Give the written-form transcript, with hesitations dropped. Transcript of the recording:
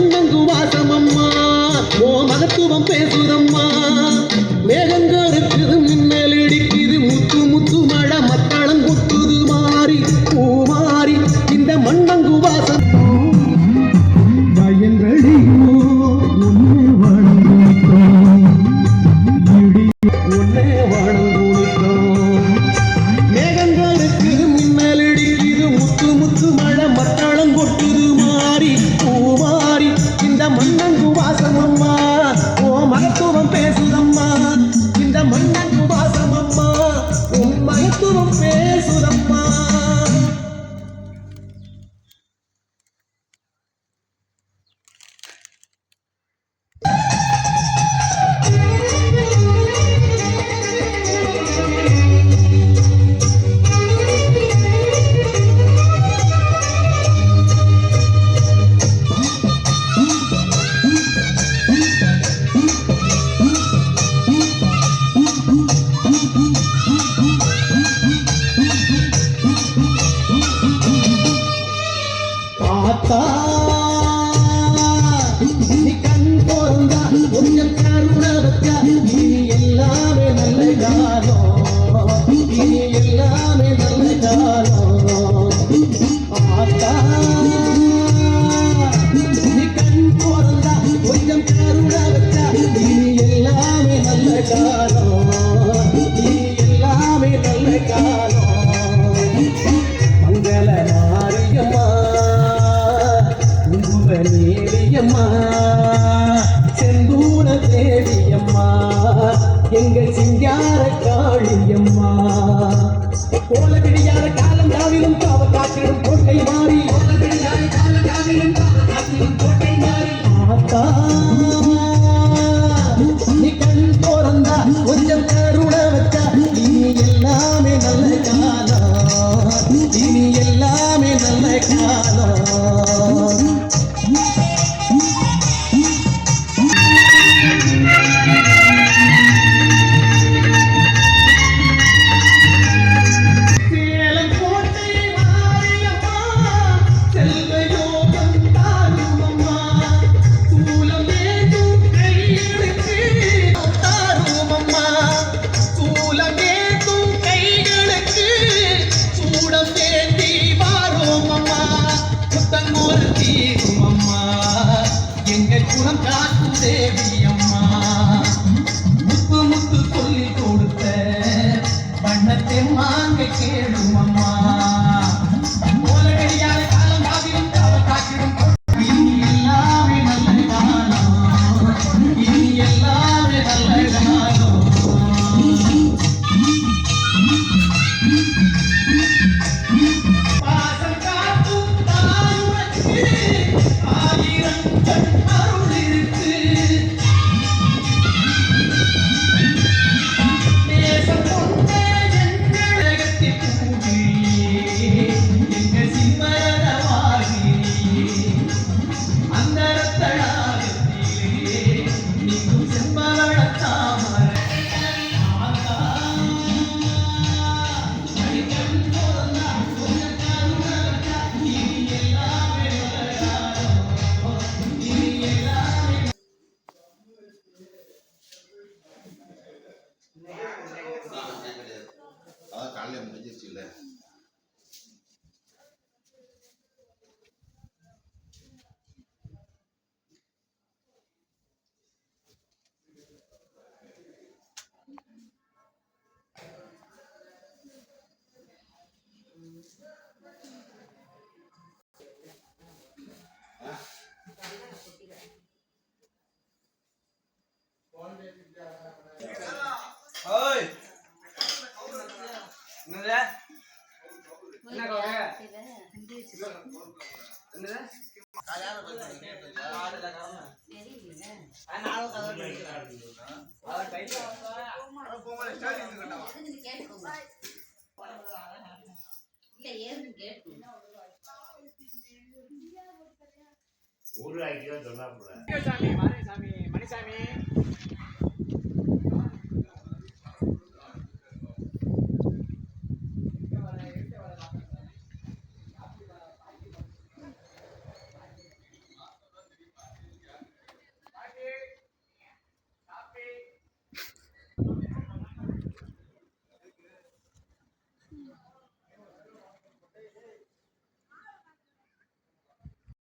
மண்ணங்கு வாசமம்மா ஓ மகத்துவம் பேசுதம்மா. மேகங்கள் இருக்குது மின்னல் இடிக்குது முத்து முத்து மழை மத்தளம் கொட்டுது மாறி பூ மாறி இந்த மண்ணங்கு வாசம் வயல்வெளியோ உன்னை வணங்குகிறோம் உன்னை வணங்குகிறோம். மேகங்கள் இருக்குது மின்னல் இடிக்குது முத்து முத்து மழை மத்தளம் கொட்டுது மாறி பூ மாறி இந்த மண்ணங்கு வாசமம்மா ஓ மகத்துவம் பேசுதம்மா. இந்த மண்ணங்கு வாசமம்மா உன் மகத்துவம் பேசுதம்மா. பார்த்தா நீ கண் போறந்தா கொஞ்சம் கருணை வச்சா நீ எல்லாமே நல்ல காலம் நீ எல்லாமே நல்ல காலம். பார்த்தா நீ கண் போறந்தா கொஞ்சம் கருணை வச்சா நீ எல்லாமே நல்ல காலம் நீ எல்லாமே நல்ல காலம். மங்கள மாரியம்மா நேரியம்மா செந்தூர தேவியம்மா எங்கள் சிங்கார காளியம்மா. கோல விடியார காலம் யாவிலும் காவ காற்றிடும் கோட்டை மாறி ஆத்தா நீ கண் போறந்தா கொஞ்சம் கருணை வச்சா நீ எல்லாமே நல்ல காலம் நீ எல்லாமே நல்ல காலம். எங்கள் குலம் காக்கும் தேவியம்மா முத்து முத்து சொல்லி கொடுத்த வண்ணத்தை மாங்க கேளும் அம்மா. கோலகடியார காலம் காவிலும் காவ காக்கிடும் இனி எல்லாமே நல்ல காலம் இனி எல்லாமே நல்ல காலம். பாசம் காக்கும் தாயுமக்கு ஆயிரம் அருள் இருக்கு. நேசம் கொண்ட எங்களகத்தில் கூடியே எங்கள் சிம்மரவாகி அந்தரத்தடாகத்திலே நீங்கும் செம்பரத்தாமரை காலையில் முடிஞ்சிருச்சு இல்லை. ஊர் ஆகிட்டு சொன்னா மணிசாமி